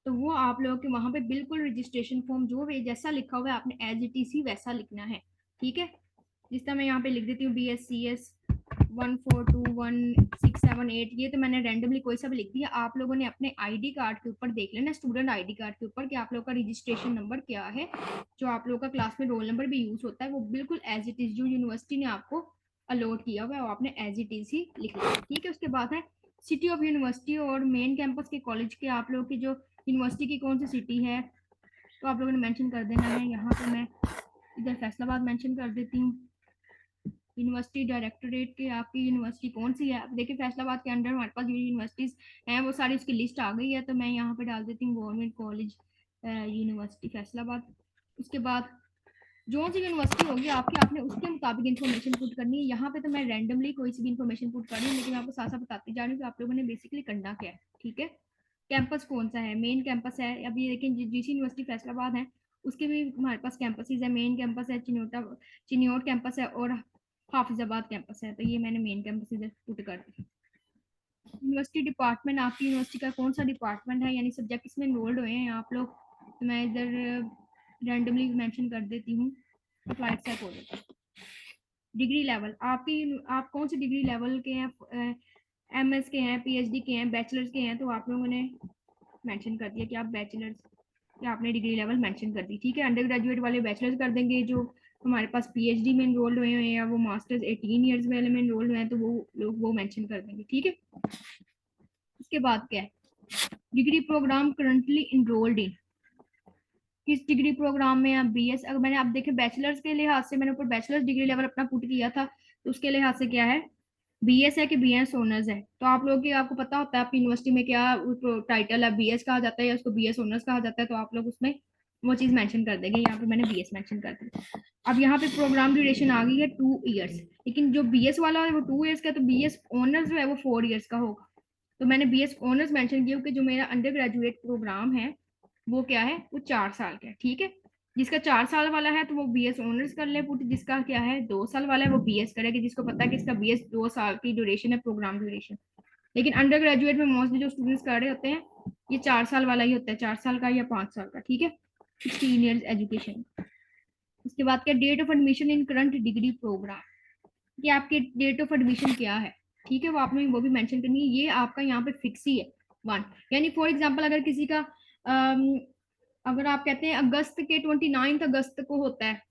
Speaker 1: तो वो आप लोगों के वहां पे बिल्कुल रजिस्ट्रेशन फॉर्म जो भी जैसा लिखा हुआ है आपने एज इट इज ही वैसा लिखना है। ठीक है, जिस तरह मैं यहाँ पे लिख देती हूँ BScs 1421678, ये तो मैंने रैंडमली कोई सा भी लिख दिया। आप लोगों ने अपने आईडी कार्ड के ऊपर देख लेना, स्टूडेंट आईडी कार्ड के ऊपर, कि आप लोग का रजिस्ट्रेशन नंबर क्या है। जो आप लोग का क्लास में रोल नंबर भी यूज होता है वो बिल्कुल एज इट इज जो यूनिवर्सिटी ने आपको अलॉट किया हुआ है वो आपने एज इट इज ही लिखना है। ठीक है, उसके बाद है सिटी ऑफ यूनिवर्सिटी और मेन कैंपस के कॉलेज के, आप लोग की जो यूनिवर्सिटी की कौन सी सिटी है तो आप लोगों ने मेंशन कर देना है। यहाँ पे मैं इधर फैसलाबाद मेंशन कर देती हूँ। यूनिवर्सिटी डायरेक्टोरेट के आपकी यूनिवर्सिटी कौन सी है, देखिए फैसलाबाद के अंडर हमारे पास जो यूनिवर्सिटीज हैं वो सारी उसकी लिस्ट आ गई है, तो मैं यहाँ पे डाल देती हूँ गवर्नमेंट कॉलेज यूनिवर्सिटी फैसलाबाद। उसके बाद जो सी यूनिवर्सिटी होगी आपकी, आपने उसके मुताबिक इन्फॉर्मेशन पुट करनी है। यहाँ पे तो मैं रैंडमली कोई सी भी इन्फॉर्मेशन पुट कर रही हूँ, लेकिन मैं आपको साथ साथ बताती जा रही हूँ कि आप लोगों ने बेसिकली करना क्या है। ठीक है, कैंपस कौन सा है, मेन कैंपस है। अब ये देखें जिस यूनिवर्सिटी फैसलाबाद है उसके भी हमारे पास कैंपसेज है। मेन कैंपस है, चिन्योट कैंपस है और हाफिजाबाद कैंपस है। तो ये मैंने मेन कैंपस इधर पुट कर दी। यूनिवर्सिटी डिपार्टमेंट, आपकी यूनिवर्सिटी का कौन सा डिपार्टमेंट है, यानी सब्जेक्ट इसमें इनरोल्ड हुए हैं आप लोग, तो मैं इधर रैंडमली मेंशन कर देती हूँ अप्लाइड साइकोलॉजी। डिग्री लेवल आपकी, आप कौन सी डिग्री लेवल के हैं, MS के हैं, PhD के हैं, बैचलर्स के हैं, तो आप लोगों ने मेंशन कर दिया कि आप बैचलर्स या आपने डिग्री लेवल मेंशन कर दी। ठीक है, अंडर ग्रेजुएट वाले बैचलर्स कर देंगे, जो हमारे पास PhD में इनरोल्ड हुए हैं या वो मास्टर्स 18 ईयर्स वाले में इनरोल्ड हुए हैं तो वो लोग वो मेंशन कर देंगे। ठीक है, उसके बाद क्या है, degree program currently enrolled in, किस डिग्री प्रोग्राम में आप BS, अगर मैंने आप देखे बैचलर्स के लिहाज से मैंने ऊपर बैचलर्स डिग्री लेवल अपना पुट किया था, तो उसके लिहाज से क्या है, BS है कि BS ऑनर्स है। तो आप लोग की आपको पता होता है आपकी यूनिवर्सिटी में क्या टाइटल है, BS कहा जाता है या उसको BS ऑनर्स कहा जाता है, तो आप लोग उसमें वो चीज मेंशन कर देंगे। यहाँ पे मैंने BS मेंशन कर दी। अब यहाँ पे प्रोग्राम ड्यूरेशन आ गई है 2 इयर्स, लेकिन जो BS वाला है वो 2 इयर्स का, तो BS ऑनर्स जो है वो 4 इयर्स का होगा। तो मैंने BS ऑनर्स मेंशन किया कि जो मेरा अंडर ग्रेजुएट प्रोग्राम है वो क्या है, वो 4 साल का है। ठीक है, जिसका 4 साल वाला है तो वो BS ऑनर्स कर ले पुट, जिसका क्या है 2 साल वाला है वो BS करेगा, जिसको पता है कि इसका BS 2 साल की ड्यूरेशन है प्रोग्राम ड्यूरेशन। लेकिन अंडर ग्रेजुएट में मोस्टली जो स्टूडेंट्स कर रहे होते हैं ये 4 साल वाला ही होता है, 4 साल का या 5 साल का। ठीक है, 16 ईयर्स एजुकेशन। उसके बाद क्या, date of admission in current degree program, कि आपके डेट ऑफ एडमिशन क्या है। ठीक है, वो आपने वो भी मेंशन करनी है। ये आपका यहाँ पे फिक्स ही है 1, यानी फॉर एग्जांपल अगर किसी का अगर आप कहते हैं अगस्त के 29 अगस्त को होता है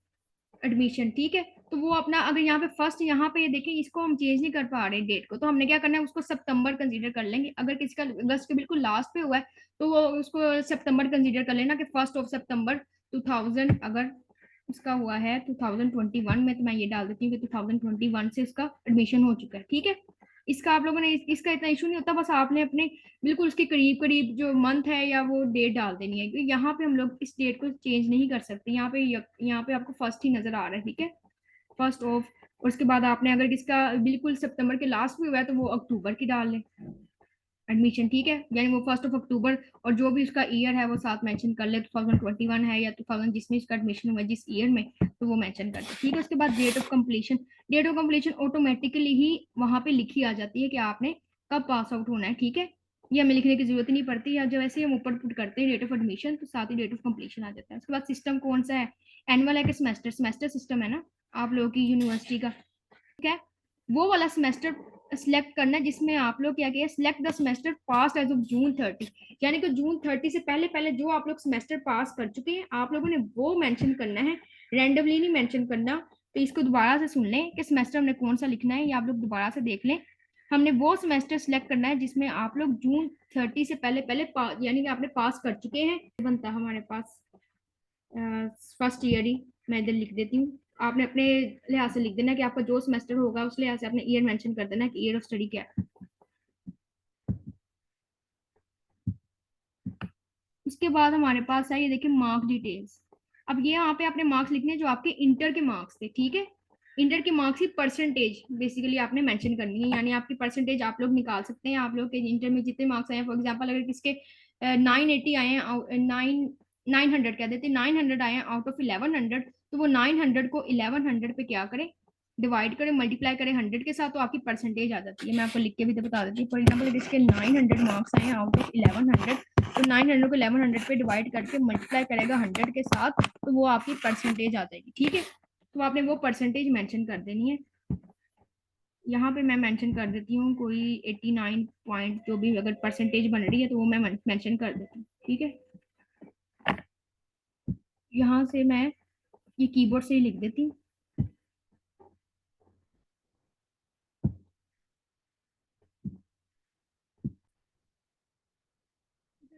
Speaker 1: एडमिशन, ठीक है, तो वो अपना अगर यहाँ पे फर्स्ट, यहाँ पे ये देखें इसको हम चेंज नहीं कर पा रहे डेट को, तो हमने क्या करना है उसको सितंबर कंसीडर कर लेंगे। अगर किसी का अगस्त के बिल्कुल लास्ट पे हुआ है तो वो उसको सितंबर कंसीडर कर लेना कि 1 सितंबर 2000 अगर उसका हुआ है 2021 में, तो मैं ये डाल देती हूँ कि 2021 से उसका एडमिशन हो चुका है। ठीक है, इसका आप लोगों ने इसका इतना इशू नहीं होता, बस आपने अपने बिल्कुल उसके करीब करीब जो मंथ है या वो डेट डाल देनी है, क्योंकि यहाँ पे हम लोग इस डेट को चेंज नहीं कर सकते। यहाँ पे आपको फर्स्ट ही नजर आ रहा है। ठीक है, फर्स्ट ऑफ, और उसके बाद आपने अगर किसका बिल्कुल सितंबर के लास्ट में हुआ है तो वो अक्टूबर की डाल लें एडमिशन। ठीक है, यानी वो 1 अक्टूबर, और जो भी उसका ईयर है वो साथ मेंशन कर ले, 2021 है या 2000 जिसमें इसका एडमिशन हुआ है जिस ईयर में, तो वो मेंशन कर दे। ठीक है, उसके बाद date of completion, date of completion automatically ही वहां पे लिखी आ जाती है कि आपने कब पास आउट होना है, ठीक है। ये हमें लिखने की जरूरत ही नहीं पड़ती, या जब ऐसे हम ऊपर पुट करते हैं डेट ऑफ एडमिशन तो साथ ही डेट ऑफ कंप्लीशन आ जाता है। उसके बाद सिस्टम कौन सा है, एनुअल है कि सेमेस्टर, सेमेस्टर सिस्टम है ना आप लोगों की यूनिवर्सिटी का, ठीक है। वो वाला सेमेस्टर सिलेक्ट करना है जिसमें आप लोग क्या किया, select the semester pass as of June 30, यानी कि जून 30 से पहले पहले जो आप लोग सेमेस्टर पास कर चुके हैं आप लोगों ने वो मेंशन करना है, रैंडमली नहीं मेंशन करना। तो इसको दोबारा से सुन लें कि सेमेस्टर हमने कौन सा लिखना है, या आप लोग दोबारा से देख लें। हमने वो सेमेस्टर सिलेक्ट करना है जिसमें आप लोग जून 30 से पहले पहले यानी कि आपने पास कर चुके हैं, बनता है हमारे पास फर्स्ट ईयर ही। मैं इधर लिख देती हूँ, आपने अपने लिहाज से लिख देना कि आपका जो सेमेस्टर होगा उस लिहाज से आपने ईयर मेंशन कर देना कि ईयर ऑफ स्टडी क्या है। उसके बाद हमारे पास है ये देखिए मार्क डिटेल्स। अब ये यहाँ पे आपने मार्क्स लिखने हैं जो आपके इंटर के मार्क्स थे, ठीक है। इंटर के मार्क्स की परसेंटेज बेसिकली आपने मेंशन करनी है, यानी आपकी परसेंटेज आप लोग निकाल सकते हैं। आप लोग के इंटर में जितने मार्क्स आए हैं, फॉर एग्जांपल अगर किसके 980 आए हैं, 900 कह देते 900 आए हैं आउट ऑफ 1100, तो वो 900 को 1100 पे क्या करें, डिवाइड करें, मल्टीप्लाई करें 100 के साथ, तो आपकी परसेंटेज आ जाती है। मैं आपको लिख के भी तो बता देती हूँ। फॉर एग्जाम्पल इसके 900 मार्क्स आए हैं आउट ऑफ 1100, तो 900 को 1100 पे डिवाइड करके मल्टीप्लाई करेगा 100 के साथ, तो वो आपकी परसेंटेज आ जाएगी, ठीक है। तो आपने वो परसेंटेज मेंशन कर देनी है। यहाँ पे मैं मेंशन कर देती हूँ कोई 89 पॉइंट जो भी अगर परसेंटेज बन रही है तो वो मैं मेंशन कर देती हूँ, ठीक है। यहाँ से मैं ये कीबोर्ड से ही लिख देती हूँ।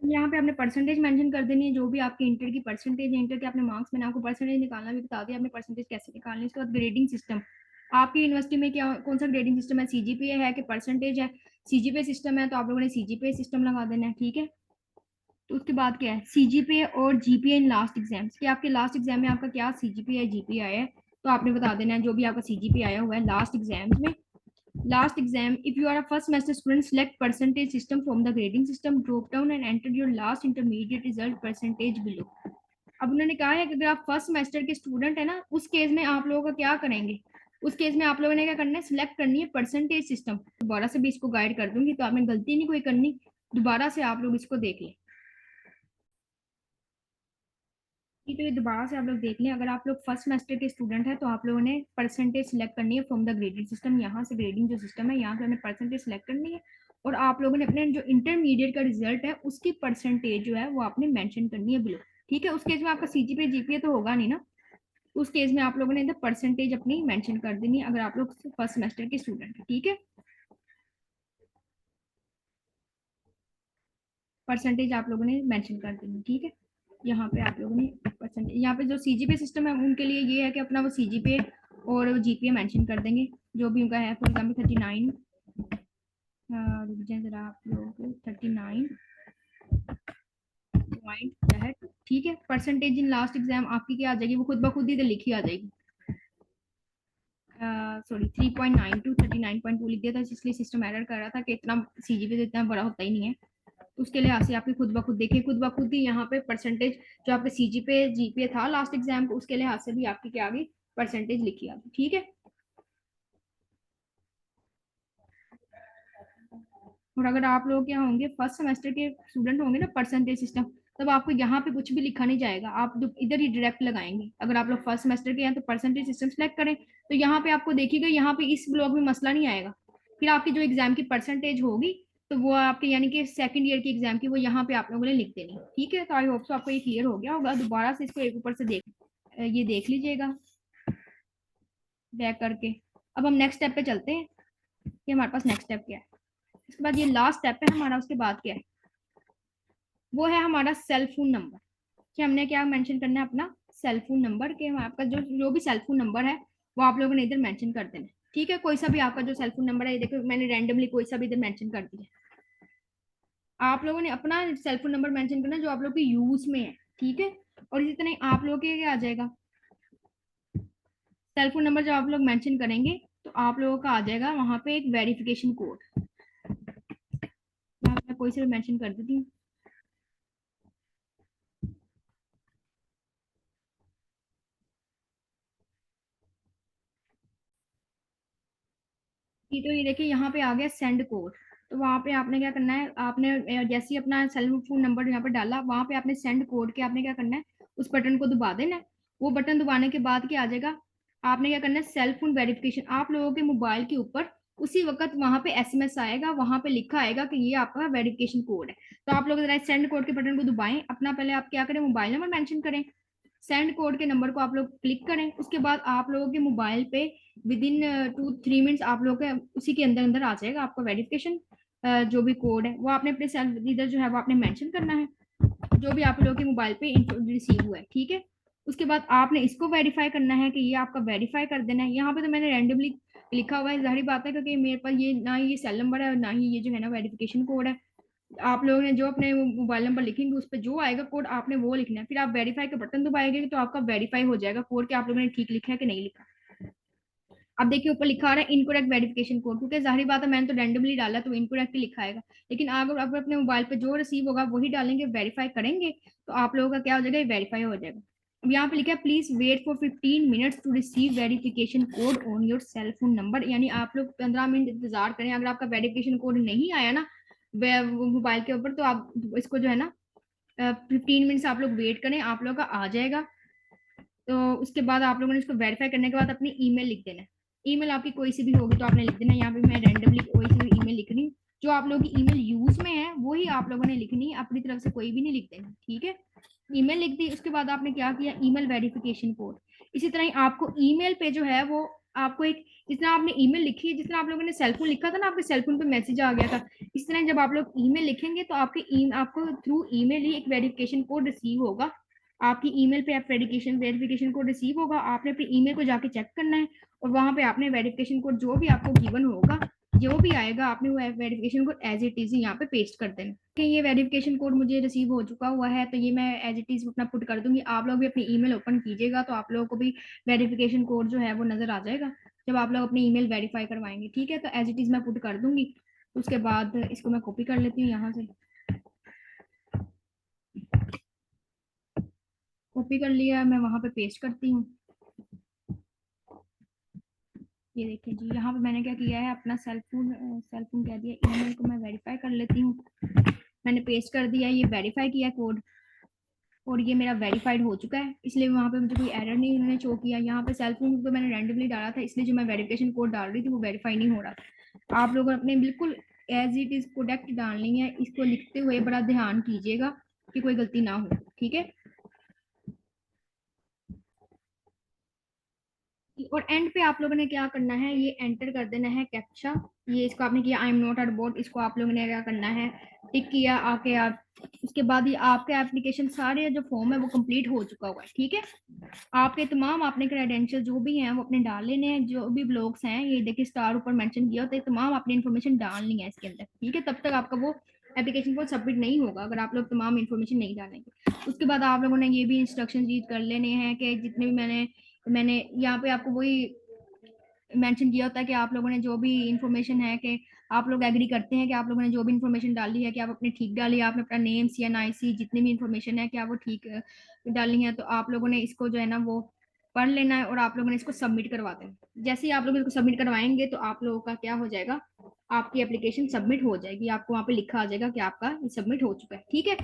Speaker 1: यहाँ पे आपने परसेंटेज मेंशन कर देनी है, जो भी आपके इंटर की परसेंटेज है, इंटर के आपने मार्क्स, मैंने आपको परसेंटेज निकालना भी बता दिया, आपने परसेंटेज कैसे निकालनी है। उसके बाद ग्रेडिंग सिस्टम, आपकी यूनिवर्सिटी में क्या कौन सा ग्रेडिंग सिस्टम है, सीजीपीए है कि परसेंटेज है। सीजीपीए सिस्टम है तो आप लोगों ने सीजीपीए सिस्टम लगा देना है, ठीक है। तो उसके बाद क्या है, सीजीपीए और जीपीए इन लास्ट एग्जाम्स, कि आपके लास्ट एग्जाम में आपका क्या सीजीपीए है जीपीए आया है, तो आपने बता देना है जो भी आपका सीजीपीए आया हुआ है लास्ट एग्जाम में। Last exam, if you are a first semester student, select percentage system from the grading system drop down and enter your last intermediate result percentage below। अब उन्होंने कहा है कि अगर आप फर्स्ट सेमेस्टर के स्टूडेंट है ना, उस केस में आप लोगों का क्या करेंगे, उस केस में आप लोगों ने क्या करना है, सिलेक्ट करनी है परसेंटेज सिस्टम। दोबारा से भी इसको गाइड कर दूंगी तो आपने गलती नहीं कोई करनी, दोबारा से आप लोग इसको देख लें। ठीक है, दोबारा से आप लोग देख लें। अगर आप लोग फर्स्ट सेमेस्टर के स्टूडेंट हैं तो आप लोगों ने परसेंटेज सिलेक्ट करनी है फ्रॉम द ग्रेडिंग सिस्टम। यहाँ से ग्रेडिंग जो सिस्टम है यहाँ पे हमें परसेंटेज सिलेक्ट करनी है, और आप लोगों ने अपने जो इंटरमीडिएट का रिजल्ट है उसकी परसेंटेज जो है वो आपने मेंशन करनी है बिलो, ठीक है। उस केस में आपका सीजीपीए जीपीए तो होगा नहीं ना, उस केस में आप लोगों ने परसेंटेज अपनी मेंशन कर देनी है अगर आप लोग फर्स्ट सेमेस्टर के स्टूडेंट हैं, ठीक है। परसेंटेज आप लोगों ने मेंशन कर देनी, ठीक है। यहाँ पे आप लोगों ने परसेंटेज, यहाँ पे जो सीजीपीए सिस्टम है उनके लिए ये है कि अपना वो सीजीपीए और जीपीए मेंशन कर देंगे जो भी उनका है। फॉर एग्जाम्पल 39, रुक जाए जरा आप लोग, 39 पॉइंट क्या है, ठीक है। परसेंटेज इन लास्ट एग्जाम आपकी क्या आ जाएगी, वो खुद ब खुद ही इधर लिखी आ जाएगी। सॉरी 3.92 39.2 लिख दिया था, इसलिए सिस्टम एरर कर रहा था कि इतना सीजीपीए तो इतना बड़ा होता ही नहीं है। उसके लिहाज से आपकी खुद ब खुद देखिए, खुद ब खुद ही यहाँ पे परसेंटेज जो आपके सीजीपीए जीपीए था लास्ट एग्जाम को उसके लिहाज से भी आपकी क्या आ गई, परसेंटेज लिखी आ गई, ठीक है। और अगर आप लोग क्या होंगे फर्स्ट सेमेस्टर के स्टूडेंट होंगे ना, परसेंटेज सिस्टम, तब आपको यहाँ पे कुछ भी लिखा नहीं जाएगा, आप इधर ही डायरेक्ट लगाएंगे। अगर आप लोग फर्स्ट सेमेस्टर के हैं तो परसेंटेज सिस्टम सेलेक्ट करें, तो यहाँ पे आपको देखिएगा यहाँ पे इस ब्लॉक में मसला नहीं आएगा। फिर आपकी जो एग्जाम की परसेंटेज होगी तो वो आपके यानी कि सेकंड ईयर की एग्जाम की वो यहाँ पे आप लोगों ने लिख देनी, ठीक है। तो आई होप सो आपको ये क्लियर हो गया होगा। दोबारा से इसको एक ऊपर से देख, ये देख लीजिएगा बैक करके। अब हम नेक्स्ट स्टेप पे चलते हैं कि हमारे पास नेक्स्ट स्टेप क्या है। उसके बाद ये लास्ट स्टेप है हमारा, उसके बाद क्या है, वो है हमारा सेल फोन नंबर। कि हमने क्या मेंशन करना है, अपना सेल फोन नंबर के, आपका जो जो भी सेल फोन नंबर है वो आप लोगों ने इधर मेंशन कर देना है, ठीक है। कोई सा भी आपका जो सेल फोन नंबर है, ये देखो मैंने रैंडमली कोई सा भी इधर मेंशन कर दिया। आप लोगों ने अपना सेल फोन नंबर मेंशन करना जो आप लोग के यूज में है, ठीक है। और इसी तरह आप लोग के क्या आ जाएगा, सेल फोन नंबर जब आप लोग मेंशन करेंगे तो आप लोगों का आ जाएगा वहां पे एक वेरिफिकेशन कोड। मैं कोई से भी मेंशन कर देती हूँ। तो ये देखिए यहाँ पे आ गया सेंड कोड। तो वहाँ पे आपने क्या करना है, आपने जैसे ही अपना सेल्फ फोन नंबर यहाँ पे डाला, वहाँ पे आपने सेंड कोड के आपने क्या करना है, उस बटन को दबा देना है। वो बटन दबाने के बाद क्या आ जाएगा, आपने क्या करना है, सेल्फ फोन वेरिफिकेशन आप लोगों के मोबाइल के ऊपर उसी वक्त वहां पे एसएमएस आएगा, वहां पे लिखा आएगा कि ये आपका वेरिफिकेशन कोड है। तो आप लोग जरा सेंड कोड के बटन को दबाएं, अपना पहले आप क्या करें, मोबाइल नंबर मेंशन करें, सेंड कोड के नंबर को आप लोग क्लिक करें, उसके बाद आप लोगों के मोबाइल पे विद इन 2-3 मिनट्स आप लोगों के उसी के अंदर अंदर आ जाएगा आपका वेरिफिकेशन जो भी कोड है, वो आपने अपने सेल्फ इधर जो है वो आपने मेंशन करना है, जो भी आप लोगों के मोबाइल पे रिसीव हुआ है, ठीक है। उसके बाद आपने इसको वेरीफाई करना है कि ये आपका वेरीफाई कर देना है। यहाँ पे तो मैंने रैंडमली लिखा हुआ है, जाहिर बात है, क्योंकि मेरे पास ये ना ये सेल नंबर है और ना ही ये जो है ना वेरिफिकेशन कोड है। आप लोगों ने जो अपने मोबाइल नंबर लिखेंगे उस पर जो आएगा कोड आपने वो लिखना है, फिर आप वेरीफाई का बटन दबाएंगे तो आपका वेरीफाई हो जाएगा कोड कि आप लोगों ने ठीक लिखा है कि नहीं लिखा। अब देखिए ऊपर लिखा आ रहा है इनकरेक्ट वेरिफिकेशन कोड, क्योंकि जाहिर बात है मैंने तो रैंडमली डाला तो इनकरेक्ट ही लिखा आएगा, लेकिन अगर आप अपने मोबाइल पे जो रिसीव होगा वही डालेंगे, वेरीफाई करेंगे, तो आप लोगों का क्या हो जाएगा, वेरीफाई हो जाएगा। अब यहाँ पे लिखा है please wait for 15 minutes to receive verification code on your cell phone number, यानी आप लोग 15 मिनट इंतजार करें। अगर आपका वेरिफिकेशन कोड नहीं आया ना मोबाइल के ऊपर, तो आप इसको जो है ना 15 मिनट्स आप लोग वेट करें, आप लोग का आ जाएगा। तो उसके बाद आप लोगों ने इसको वेरीफाई करने के बाद अपनी ईमेल लिख देना है। ईमेल आपकी कोई सी भी होगी तो आपने लिख देना, यहाँ पे मैं रैंडमली कोई सी भी ईमेल लिख रही हूँ, जो आप लोगों की ईमेल यूज में है वही आप लोगों ने लिखनी है, अपनी तरफ से कोई भी नहीं लिख देना, ठीक है। ईमेल लिख दी, उसके बाद आपने क्या किया, ईमेल वेरिफिकेशन कोड। इसी तरह ही आपको ईमेल पे जो है वो आपको एक, जितना आपने ईमेल लिखी है, जितना आप लोगों ने सेलफोन लिखा था ना, आपके सेलफोन पे मैसेज आ गया था, इस तरह जब आप लोग ईमेल लिखेंगे तो आपको थ्रू ईमेल ही एक वेरिफिकेशन कोड रिसीव होगा। आपकी ईमेल पे वेरिफिकेशन वेरिफिकेशन कोड रिसीव होगा, आपने अपनी ईमेल को जाके चेक करना है, और वहां पे आपने वेरिफिकेशन कोड जो भी आपको गिवन होगा, जो भी आएगा, आपने वो verification code as it is यहाँ पे पेस्ट कर देना कि ये वेरिफिकेशन कोड मुझे रिसीव हो चुका हुआ है, तो ये मैं एज इट इज अपना पुट कर दूंगी। आप लोग भी अपनी ईमेल ओपन कीजिएगा तो आप लोगों को भी वेरिफिकेशन कोड जो है वो नजर आ जाएगा जब आप लोग अपनी ईमेल वेरीफाई करवाएंगे, ठीक है। तो एज इट इज मैं पुट कर दूंगी। उसके बाद इसको मैं कॉपी कर लेती हूँ, यहाँ से कॉपी कर लिया, मैं वहां पे पेस्ट करती हूँ। ये देखिए जी, यहाँ पे मैंने क्या किया है, अपना सेल फोन कह दिया, ईमेल को मैं वेरीफाई कर लेती हूँ। मैंने पेस्ट कर दिया, ये वेरीफाई किया कोड, और ये मेरा वेरीफाइड हो चुका है, इसलिए वहाँ पे मुझे कोई एरर नहीं उन्होंने शो किया। यहाँ पे सेल फोन तो मैंने रैंडमली डाला था, इसलिए जो मैं वेरिफिकेशन कोड डाल रही थी वो वेरीफाई नहीं हो रहा था। आप लोग अपने बिल्कुल एज इट इज प्रोडक्ट डालनी है, इसको लिखते हुए बड़ा ध्यान कीजिएगा कि कोई गलती ना हो, ठीक है। और एंड पे आप लोगों ने क्या करना है, ये एंटर कर देना है कैप्चा। ये इसको आपने किया, I am not a robot, इसको आप लोगों ने क्या करना है, टिक किया आके आप। उसके बाद ये आपके एप्लीकेशन सारे जो फॉर्म है वो कंप्लीट हो चुका हुआ है, ठीक है। आपके तमाम आपने क्रेडेंशियल जो भी हैं वो अपने डाल लेने हैं, जो भी ब्लॉग्स हैं, ये देखिए स्टार ऊपर मेंशन किया होता है, तमाम आपने इन्फॉर्मेशन डालनी है इसके अंदर, ठीक है। तब तक आपका वो एप्लीकेशन को सबमिट नहीं होगा अगर आप लोग तमाम इन्फॉर्मेशन नहीं डालेंगे। उसके बाद आप लोगों ने ये भी इंस्ट्रक्शन रीड कर लेने हैं कि जितने भी मैंने मैंने यहाँ पे आपको वही मेंशन किया होता है कि आप लोगों ने जो भी इंफॉर्मेशन है कि आप लोग एग्री करते हैं कि आप लोगों ने जो भी इंफॉर्मेशन डाली है कि आप अपने ठीक डाली है, आपने अपना नेम CNIC जितनी भी इंफॉर्मेशन है कि आप वो ठीक डाली है, तो आप लोगों ने इसको जो है ना वो पढ़ लेना है और आप लोगों ने इसको सबमिट करवा देना। जैसे ही आप लोग इसको सबमिट करवाएंगे तो आप लोगों का क्या हो जाएगा, आपकी एप्लीकेशन सबमिट हो जाएगी, आपको वहाँ पे लिखा आ जाएगा कि आपका सबमिट हो चुका है, ठीक है।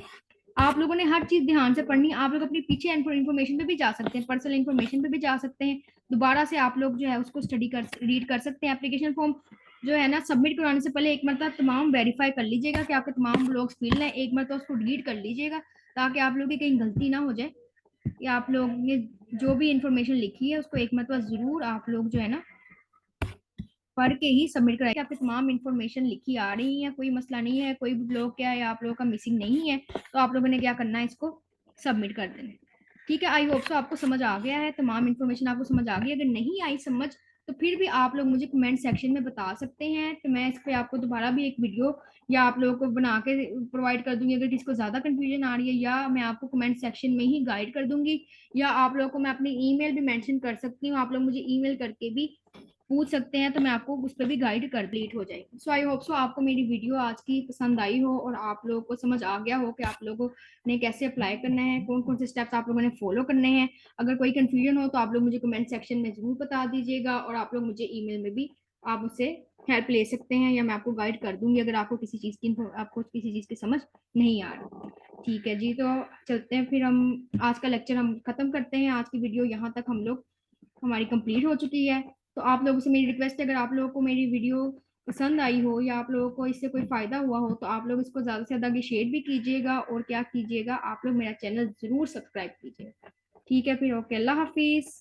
Speaker 1: आप लोगों ने हर चीज ध्यान से पढ़नी, आप लोग अपनी पीछे इन्फॉर्मेशन पे भी जा सकते हैं, पर्सनल इन्फॉर्मेशन पे भी जा सकते हैं, दोबारा से आप लोग जो है उसको स्टडी कर रीड कर सकते हैं। एप्लीकेशन फॉर्म जो है ना सबमिट कराने से पहले एक मरतबा तमाम वेरीफाई कर लीजिएगा कि आपके तमाम ब्लॉग्स फिल हैं, एक मरतबा उसको रीड कर लीजिएगा ताकि आप लोग की कहीं गलती ना हो जाए, या आप लोग ने जो भी इंफॉर्मेशन लिखी है उसको एक मरतबा जरूर आप लोग जो है ना पढ़ के ही सबमिट कराएंगे। आपकी तमाम इन्फॉर्मेशन लिखी आ रही है, कोई मसला नहीं है, कोई भी ब्लॉग क्या है आप लोगों का मिसिंग नहीं है, तो आप लोगों ने क्या करना है, इसको सबमिट कर देना, ठीक है। आई होप सो आपको समझ आ गया है, तमाम इन्फॉर्मेशन आपको समझ आ गई। अगर नहीं आई समझ तो फिर भी आप लोग मुझे कमेंट सेक्शन में बता सकते हैं, तो मैं इस पर आपको दोबारा भी एक वीडियो या आप लोगों को बना के प्रोवाइड कर दूंगी अगर किसी को ज्यादा कंफ्यूजन आ रही है, या मैं आपको कमेंट सेक्शन में ही गाइड कर दूंगी, या आप लोगों को मैं अपनी ईमेल भी मेंशन कर सकती हूँ, आप लोग मुझे ईमेल करके भी पूछ सकते हैं, तो मैं आपको उस पर भी गाइड कंप्लीट हो जाएगी। सो आई होप सो आपको मेरी वीडियो आज की पसंद आई हो और आप लोगों को समझ आ गया हो कि आप लोगों ने कैसे अप्लाई करना है, कौन कौन से स्टेप्स आप लोगों ने फॉलो करने हैं। अगर कोई कंफ्यूजन हो तो आप लोग मुझे कमेंट सेक्शन में जरूर बता दीजिएगा, और आप लोग मुझे ईमेल में भी आप उससे हेल्प ले सकते हैं, या मैं आपको गाइड कर दूंगी अगर आपको किसी चीज़ की समझ नहीं आ रही। ठीक है जी, तो चलते हैं फिर, हम आज का लेक्चर हम खत्म करते हैं। आज की वीडियो यहाँ तक हम लोग हमारी कंप्लीट हो चुकी है। तो आप लोगों से मेरी रिक्वेस्ट है, अगर आप लोगों को मेरी वीडियो पसंद आई हो या आप लोगों को इससे कोई फायदा हुआ हो, तो आप लोग इसको ज्यादा से ज्यादा आगे शेयर भी कीजिएगा, और क्या कीजिएगा, आप लोग मेरा चैनल जरूर सब्सक्राइब कीजिएगा। ठीक है फिर, ओके, अल्लाह हाफिज।